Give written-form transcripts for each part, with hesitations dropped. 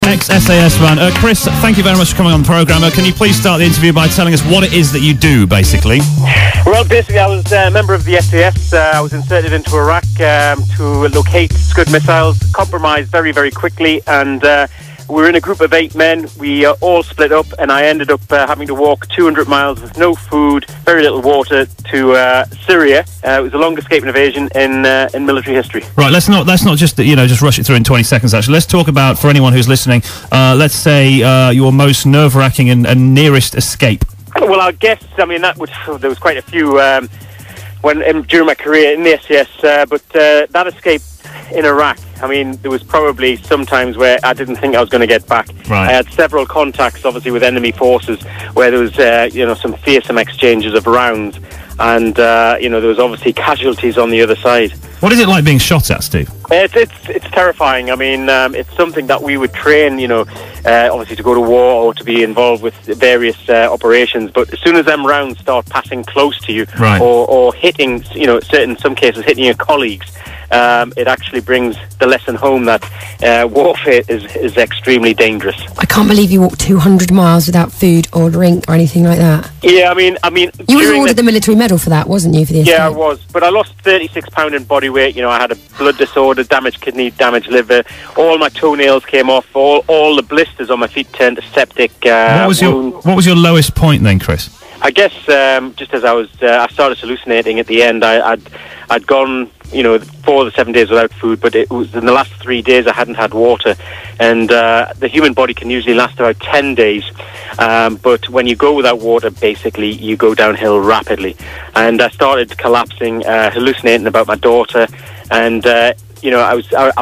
Ex-SAS man. Chris, thank you very much for coming on the programme. Can you please start the interview by telling us what it is that you do, basically? Well, basically, I was a member of the SAS. I was inserted into Iraq to locate Scud missiles, compromised very, very quickly, and we were in a group of 8 men. We all split up, and I ended up having to walk 200 miles with no food, very little water, to Syria. It was the longest escape and evasion in military history. Right, let's not just just rush it through in 20 seconds. Actually, let's talk about, for anyone who's listening, let's say your most nerve-wracking and nearest escape. Well, I guess there was quite a few during my career in the SAS, but that escape in Iraq, there was probably some times where I didn't think I was going to get back. Right. I had several contacts, obviously, with enemy forces where there was, some fearsome exchanges of rounds, and there was obviously casualties on the other side. What is it like being shot at, Steve? It's terrifying. It's something that we would train, obviously to go to war or to be involved with various operations. But as soon as them rounds start passing close to you, right, or hitting, in some cases hitting your colleagues, it actually brings the lesson home that warfare is extremely dangerous. I can't believe you walked 200 miles without food or drink or anything like that. Yeah, you were awarded the military medal for that, wasn't you? For the escape? Yeah, I was, but I lost 36 pounds in body weight. I had a blood disorder, damaged kidney, damaged liver. All my toenails came off. All the blisters on my feet turned to septic. What was your lowest point then, Chris? I guess just as I started hallucinating at the end. I'd gone 4 of the 7 days without food, but it was in the last 3 days I hadn't had water, and the human body can usually last about 10 days, but when you go without water, basically you go downhill rapidly, and I started collapsing, hallucinating about my daughter, and I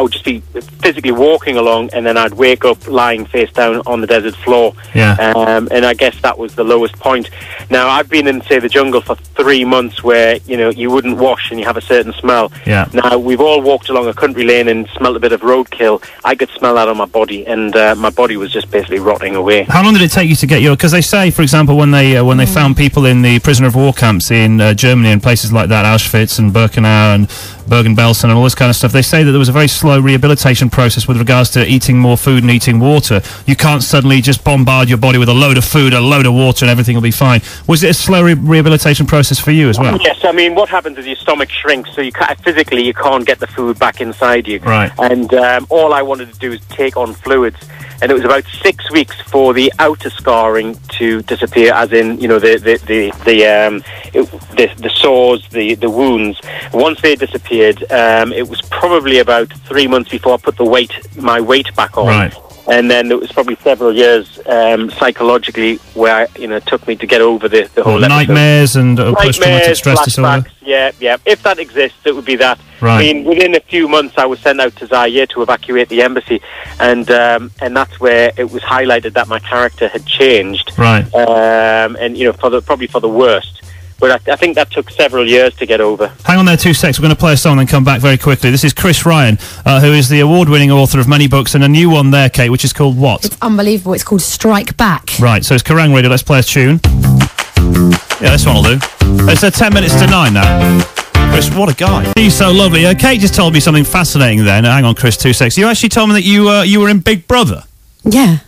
would just be physically walking along, and then I'd wake up lying face down on the desert floor. Yeah. And I guess that was the lowest point. Now, I've been in, say, the jungle for 3 months where, you wouldn't wash and you have a certain smell. Yeah. Now, we've all walked along a country lane and smelled a bit of roadkill. I could smell that on my body, and my body was just basically rotting away. How long did it take you to get because they say, for example, when they found people in the prisoner of war camps in Germany and places like that, Auschwitz and Birkenau and Bergen-Belsen and all this kind of stuff, they say that there was a very slow rehabilitation process with regards to eating more food and eating water. You can't suddenly just bombard your body with a load of food, a load of water, and everything will be fine. Was it a slow rehabilitation process for you as well? Yes, what happens is your stomach shrinks, so you can't get the food back inside you. Right. And all I wanted to do was take on fluids. And it was about 6 weeks for the outer scarring to disappear, as in, the sores, the wounds. Once they disappeared, it was probably about 3 months before I put my weight back on. Right. And then it was probably several years psychologically where it took me to get over the whole nightmares and post-traumatic stress disorder. Yeah. If that exists, it would be that. Right. Within a few months, I was sent out to Zaire to evacuate the embassy, and that's where it was highlighted that my character had changed. Right. And probably for the worst. But I think that took several years to get over. Hang on there 2 seconds. We're going to play a song and come back very quickly. This is Chris Ryan, who is the award-winning author of many books, and a new one there, Kate, which is called what? It's unbelievable. It's called Strike Back. Right, so it's Kerrang Radio. Let's play a tune. Yeah, this one will do. It's 10 minutes to 9 now. Chris, what a guy. He's so lovely. Kate just told me something fascinating then. Hang on, Chris, 2 seconds. You actually told me that you were in Big Brother. Yeah.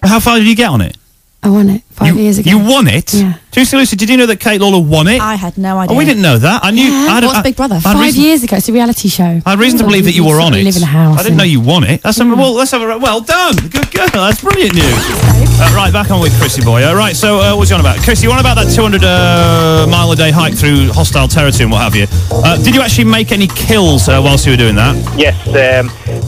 How far did you get on it? I won it 5 years ago. You won it? Yeah. Lucy, did you know that Kate Lawler won it? I had no idea. Oh, we didn't know that. I knew. Yeah. What's Big Brother? 5 years ago. It's a reality show. I had reason to believe that you were on it. Live in a house. I didn't know you won it. Let's have well done. Good girl. That's brilliant news. Right, back on with Chrissy boy. Right, so what was you on about? Chris, you on about that 200 mile a day hike through hostile territory and what have you. Did you actually make any kills whilst you were doing that? Yes.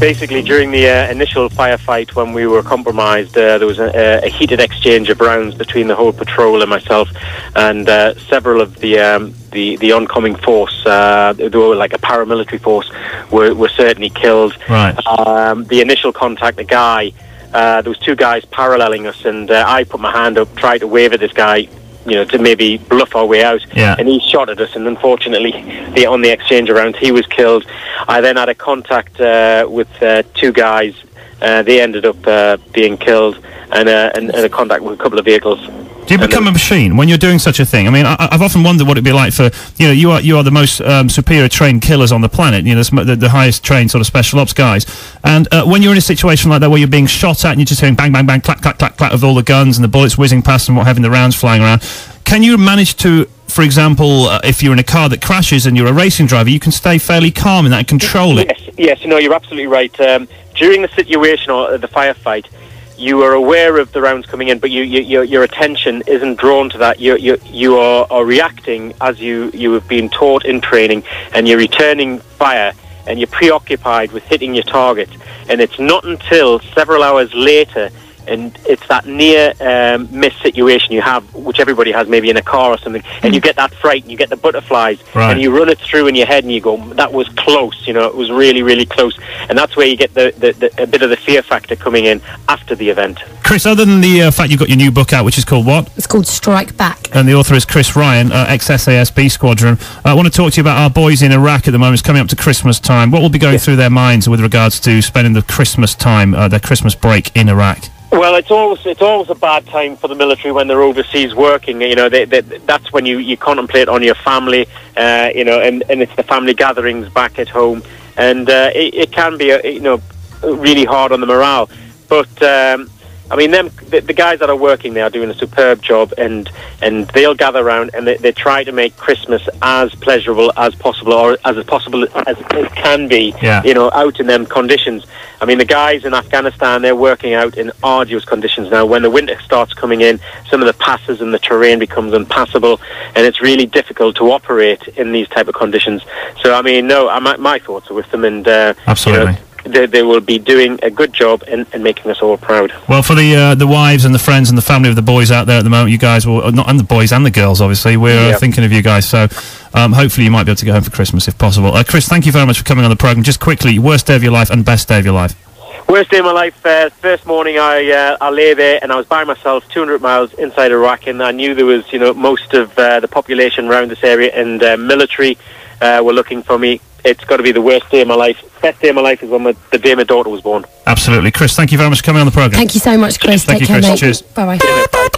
Basically, during the initial firefight when we were compromised, there was a heated exchange of rounds between the whole patrol and myself, and several of the oncoming force, they were like a paramilitary force, were certainly killed. Right. The initial contact, the guy, there was 2 guys paralleling us, and I put my hand up, tried to wave at this guy, to maybe bluff our way out. Yeah. And he shot at us, and unfortunately, on the exchange of rounds, he was killed. I then had a contact with 2 guys. They ended up being killed, and a contact with a couple of vehicles. Do you become a machine when you're doing such a thing? I mean, I've often wondered what it'd be like for, you are the most superior trained killers on the planet, the highest trained sort of special ops guys. And when you're in a situation like that where you're being shot at and you're just hearing bang, bang, bang, clack, clack, clack, clack of all the guns and the bullets whizzing past and what having the rounds flying around, can you manage to, for example, if you're in a car that crashes and you're a racing driver, you can stay fairly calm in that and control it? Yes, you're absolutely right. During the situation or the firefight, you are aware of the rounds coming in, but your attention isn't drawn to that. You are reacting as you have been taught in training, and you're returning fire, and you're preoccupied with hitting your target. And it's not until several hours later, and it's that near miss situation you have, which everybody has maybe in a car or something, and you get that fright and you get the butterflies, and you run it through in your head and you go, that was close, it was really, really close. And that's where you get a bit of the fear factor coming in after the event. Chris, other than the fact you've got your new book out, which is called what? It's called Strike Back. And the author is Chris Ryan, ex-SAS-B Squadron. I want to talk to you about our boys in Iraq at the moment. It's coming up to Christmas time. What will be going through their minds with regards to spending the Christmas time, their Christmas break in Iraq? Well, it's always a bad time for the military when they're overseas working. That's when you contemplate on your family, and it's the family gatherings back at home, and it can be really hard on the morale. But I mean, the guys that are working there are doing a superb job, and they'll gather around and they try to make Christmas as pleasurable as possible, or as possible as it can be. Yeah. Out in them conditions. I mean, the guys in Afghanistan, they're working out in arduous conditions now. When the winter starts coming in, some of the passes and the terrain becomes impassable, and it's really difficult to operate in these type of conditions. So, I mean, my thoughts are with them, and absolutely. They will be doing a good job and making us all proud. Well, for the wives and the friends and the family of the boys out there at the moment, you guys will, and the boys and the girls, obviously, we're thinking of you guys. So hopefully you might be able to go home for Christmas if possible. Chris, thank you very much for coming on the programme. Just quickly, worst day of your life and best day of your life. Worst day of my life, first morning I lay there and I was by myself 200 miles inside Iraq, and I knew there was most of the population around this area, and military were looking for me. It's got to be the worst day of my life. Best day of my life is the day my daughter was born. Absolutely. Chris, thank you very much for coming on the programme. Thank you so much, Chris. Thank you, Chris. Cheers. Bye-bye.